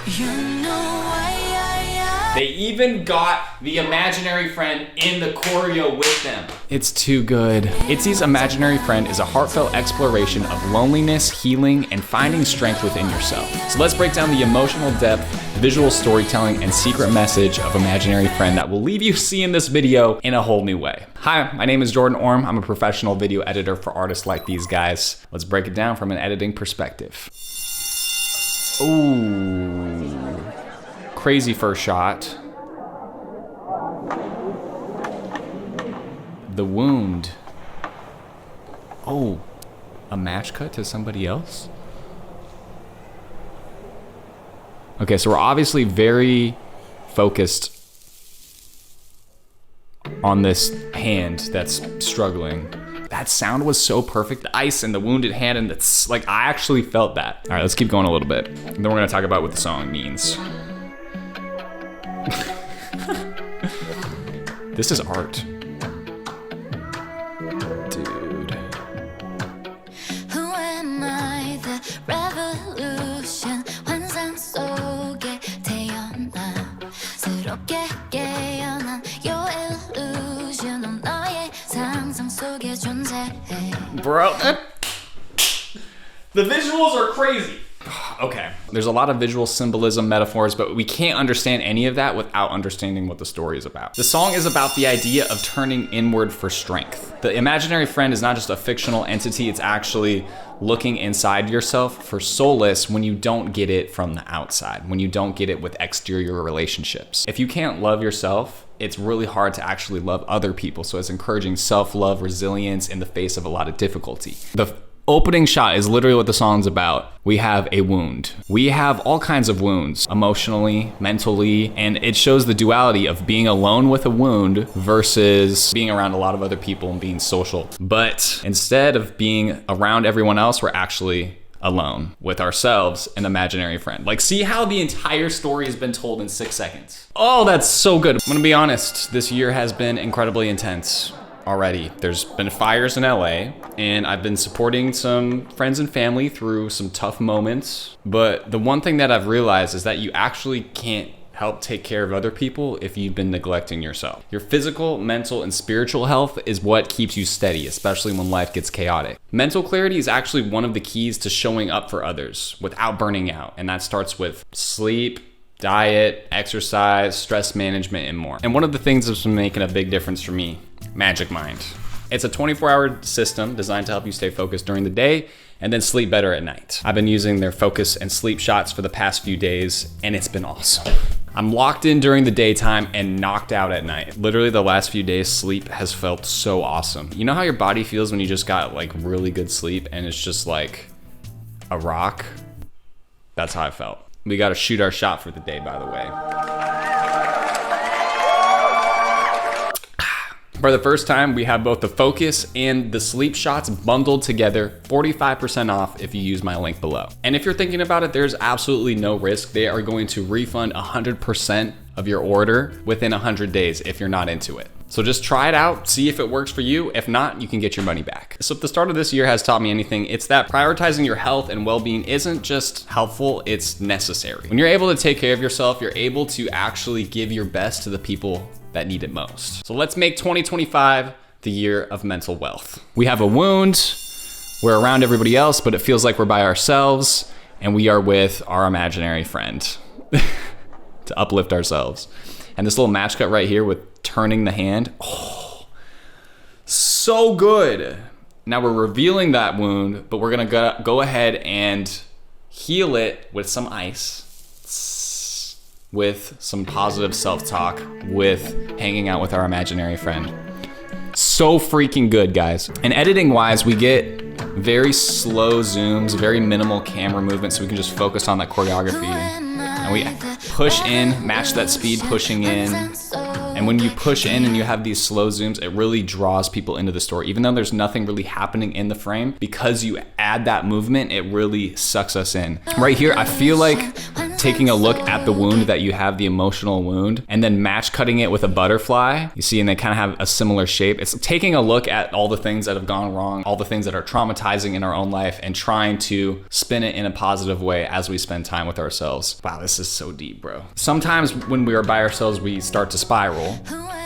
You know They even got the imaginary friend in the choreo with them. It's too good. ITZY's Imaginary Friend is a heartfelt exploration of loneliness, healing, and finding strength within yourself. So let's break down the emotional depth, visual storytelling, and secret message of Imaginary Friend that will leave you seeing this video in a whole new way. Hi, my name is Jordan Orm. I'm a professional video editor for artists like these guys. Let's break it down from an editing perspective. Ooh. Crazy first shot. The wound. Oh, a match cut to somebody else? Okay, so we're obviously very focused on this hand that's struggling. That sound was so perfect. The ice and the wounded hand, and it's like, I actually felt that. All right, let's keep going a little bit. And then we're gonna talk about what the song means. This is art. Dude. Who am I? The revolution. 환상 속에 태어나 새롭게 깨어난 your illusion. 넌 나의 상상 속에 존재해. Bro, the visuals are crazy. Okay, there's a lot of visual symbolism, metaphors, but we can't understand any of that without understanding what the story is about. The song is about the idea of turning inward for strength. The imaginary friend is not just a fictional entity, it's actually looking inside yourself for solace when you don't get it from the outside, when you don't get it with exterior relationships. If you can't love yourself, it's really hard to actually love other people, so it's encouraging self-love, resilience in the face of a lot of difficulty. The opening shot is literally what the song's about. We have a wound. We have all kinds of wounds, emotionally, mentally, and it shows the duality of being alone with a wound versus being around a lot of other people and being social. But instead of being around everyone else, we're actually alone with ourselves, an imaginary friend. Like, see how the entire story has been told in 6 seconds. Oh, that's so good. I'm gonna be honest, this year has been incredibly intense. Already. There's been fires in LA, and I've been supporting some friends and family through some tough moments. But the one thing that I've realized is that you actually can't help take care of other people if you've been neglecting yourself. Your physical, mental, and spiritual health is what keeps you steady, especially when life gets chaotic. Mental clarity is actually one of the keys to showing up for others without burning out, and that starts with sleep, diet, exercise, stress management, and more. And one of the things that's been making a big difference for me, Magic Mind. It's a 24-hour system designed to help you stay focused during the day and then sleep better at night. I've been using their focus and sleep shots for the past few days, and it's been awesome. I'm locked in during the daytime and knocked out at night. Literally the last few days, sleep has felt so awesome. You know how your body feels when you just got like really good sleep and it's just like a rock? That's how I felt. We gotta shoot our shot for the day, by the way. For the first time, we have both the focus and the sleep shots bundled together, 45% off if you use my link below. And if you're thinking about it, there's absolutely no risk. They are going to refund 100% of your order within 100 days if you're not into it. So just try it out, see if it works for you. If not, you can get your money back. So if the start of this year has taught me anything, it's that prioritizing your health and well-being isn't just helpful, it's necessary. When you're able to take care of yourself, you're able to actually give your best to the people that need it most. So let's make 2025 the year of mental wealth. We have a wound, we're around everybody else, but it feels like we're by ourselves, and we are with our imaginary friend to uplift ourselves. And this little match cut right here with turning the hand, oh, so good. Now we're revealing that wound, but we're gonna go ahead and heal it with some ice, with some positive self-talk, with hanging out with our imaginary friend. So freaking good, guys. And editing wise, we get very slow zooms, very minimal camera movement, so we can just focus on that choreography. And we push in, match that speed pushing in. And when you push in and you have these slow zooms, it really draws people into the story. Even though there's nothing really happening in the frame, because you add that movement, it really sucks us in. Right here, I feel like taking a look at the wound that you have, the emotional wound, and then match cutting it with a butterfly. You see, and they kind of have a similar shape. It's taking a look at all the things that have gone wrong, all the things that are traumatizing in our own life, and trying to spin it in a positive way as we spend time with ourselves. Wow, this is so deep, bro. Sometimes when we are by ourselves, we start to spiral.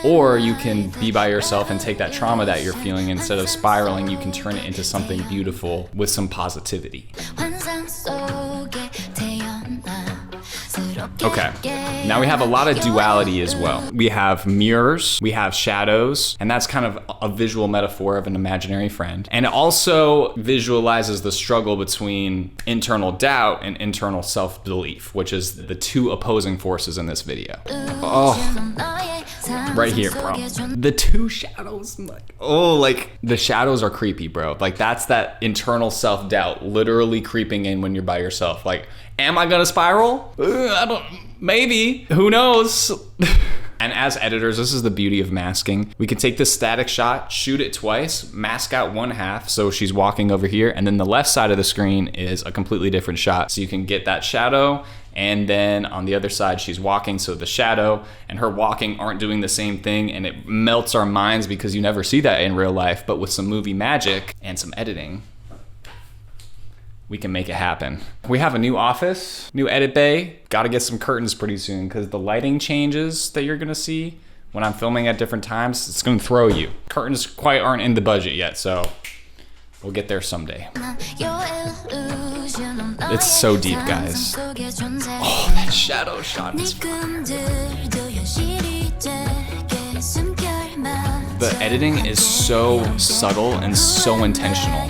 Or you can be by yourself and take that trauma that you're feeling, instead of spiraling, you can turn it into something beautiful with some positivity. Okay, now we have a lot of duality as well. We have mirrors, we have shadows, and that's kind of a visual metaphor of an imaginary friend. And it also visualizes the struggle between internal doubt and internal self-belief, which is the two opposing forces in this video. Oh, right here, bro. The two shadows, like the shadows are creepy, bro. Like that's that internal self-doubt literally creeping in when you're by yourself. Like, am I gonna spiral? Maybe, who knows? And as editors, this is the beauty of masking. We can take this static shot, shoot it twice, mask out one half, so she's walking over here, and then the left side of the screen is a completely different shot. So you can get that shadow, and then on the other side, she's walking, so the shadow and her walking aren't doing the same thing, and it melts our minds because you never see that in real life, but with some movie magic and some editing, we can make it happen. We have a new office, new edit bay. Gotta get some curtains pretty soon because the lighting changes that you're gonna see when I'm filming at different times, it's gonna throw you. Curtains quite aren't in the budget yet, so we'll get there someday. It's so deep, guys. Oh, that shadow shot is the editing is so subtle and so intentional.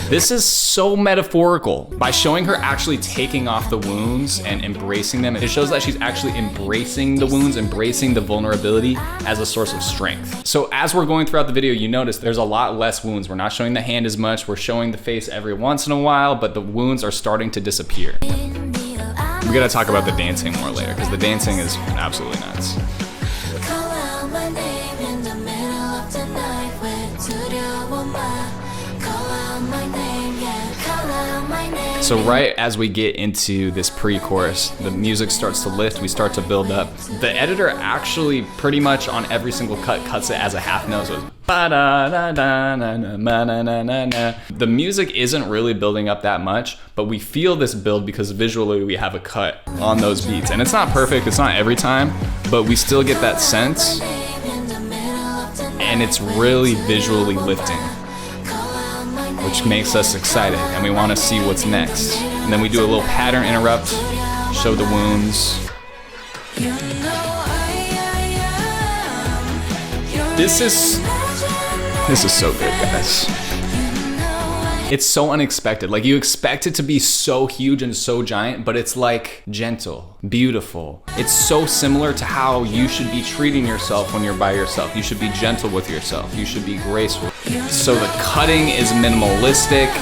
This is so metaphorical. By showing her actually taking off the wounds and embracing them, it shows that she's actually embracing the wounds, embracing the vulnerability as a source of strength. So as we're going throughout the video, you notice there's a lot less wounds. We're not showing the hand as much. We're showing the face every once in a while, but the wounds are starting to disappear. We gotta talk about the dancing more later, because the dancing is absolutely nuts. So right as we get into this pre-chorus, the music starts to lift, we start to build up. The editor actually pretty much on every single cut cuts it as a half note, so it's ba-da-da-da-na-na-na-na-na-na. The music isn't really building up that much, but we feel this build because visually we have a cut on those beats. And it's not perfect, it's not every time, but we still get that sense, and it's really visually lifting, which makes us excited and we want to see what's next. And then we do a little pattern interrupt, show the wounds. This is so good, guys. It's so unexpected. Like, you expect it to be so huge and so giant, but it's like gentle, beautiful. It's so similar to how you should be treating yourself when you're by yourself. You should be gentle with yourself. You should be graceful. So the cutting is minimalistic.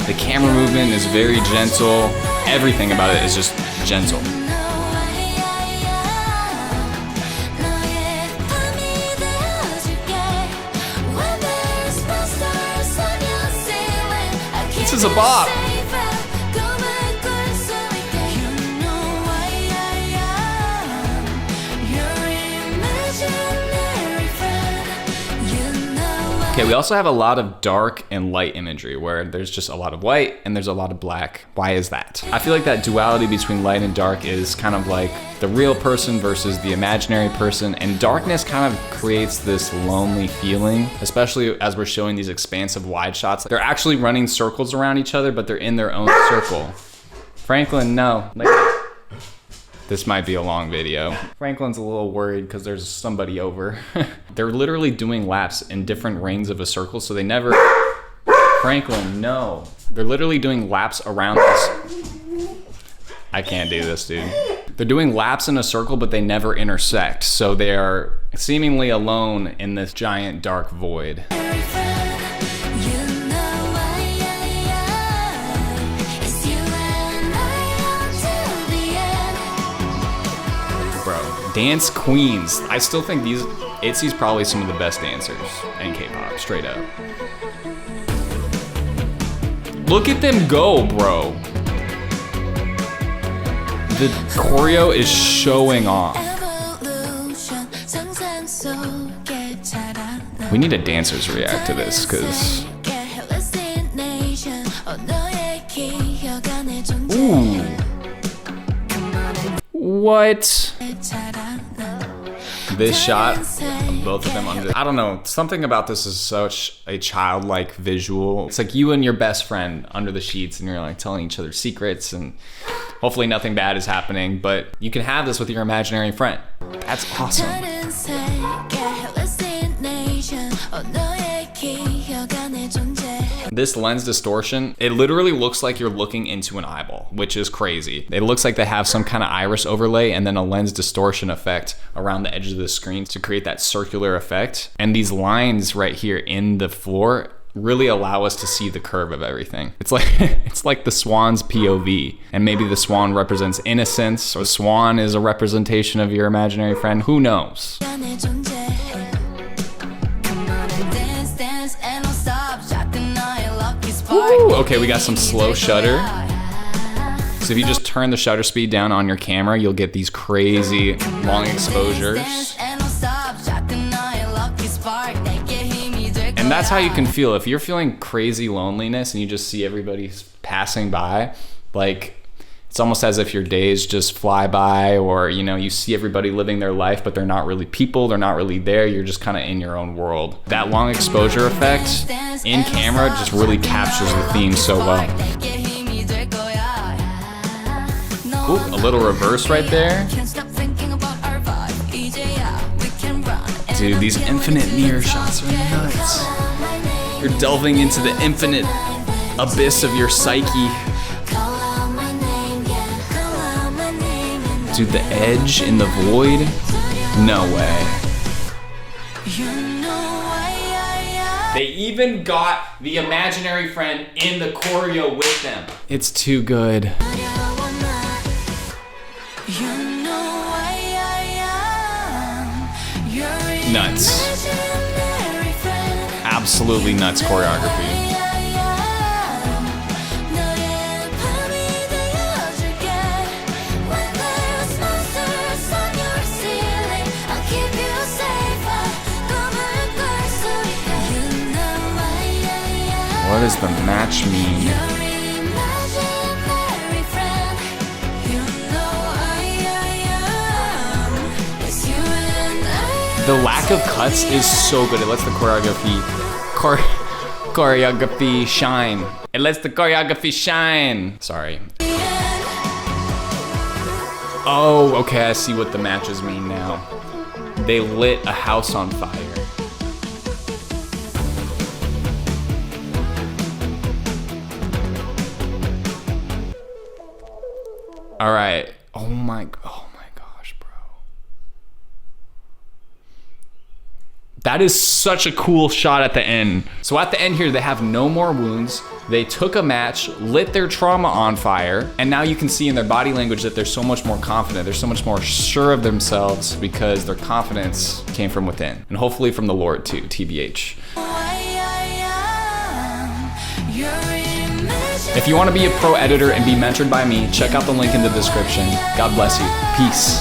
The camera movement is very gentle. Everything about it is just gentle. This is a bop. Okay, we also have a lot of dark and light imagery where there's just a lot of white and there's a lot of black. Why is that? I feel like that duality between light and dark is kind of like the real person versus the imaginary person, and darkness kind of creates this lonely feeling, especially as we're showing these expansive wide shots. They're actually running circles around each other, but they're in their own circle. Franklin, no. This might be a long video. Franklin's a little worried because there's somebody over. They're literally doing laps in different rings of a circle, so they never... Franklin, no. They're literally doing laps around this... I can't do this, dude. They're doing laps in a circle, but they never intersect, so they are seemingly alone in this giant dark void. Dance queens. I still think ITZY's probably some of the best dancers in K-pop, straight up. Look at them go, bro. The choreo is showing off. We need a dancers react to this, because... Ooh. What? This shot, both of them under... I don't know, something about this is such a childlike visual. It's like you and your best friend under the sheets and you're like telling each other secrets and hopefully nothing bad is happening, but you can have this with your imaginary friend. That's awesome. This lens distortion, it literally looks like you're looking into an eyeball, which is crazy. It looks like they have some kind of iris overlay and then a lens distortion effect around the edges of the screen to create that circular effect. And these lines right here in the floor really allow us to see the curve of everything. It's like it's like the swan's POV, and maybe the swan represents innocence, or the swan is a representation of your imaginary friend. Who knows? Ooh, okay, we got some slow shutter. So if you just turn the shutter speed down on your camera, you'll get these crazy long exposures. And that's how you can feel. If you're feeling crazy loneliness and you just see everybody passing by, like, it's almost as if your days just fly by, or, you know, you see everybody living their life, but they're not really people, they're not really there, you're just kind of in your own world. That long exposure effect in camera just really captures the theme so well. Ooh, a little reverse right there. Dude, these infinite mirror shots are nuts. You're delving into the infinite abyss of your psyche. Dude, the edge in the void? No way. They even got the imaginary friend in the choreo with them. It's too good. Nuts. Absolutely nuts choreography. What does the match mean? The lack of cuts is so good. It lets the choreography shine. It lets the choreography shine. Sorry. Oh, okay, I see what the matches mean now. They lit a house on fire. All right. Oh my gosh, bro. That is such a cool shot at the end. So at the end here, they have no more wounds. They took a match, lit their trauma on fire, and now you can see in their body language that they're so much more confident. They're so much more sure of themselves because their confidence came from within. And hopefully from the Lord too, TBH. If you want to be a pro editor and be mentored by me, check out the link in the description. God bless you. Peace.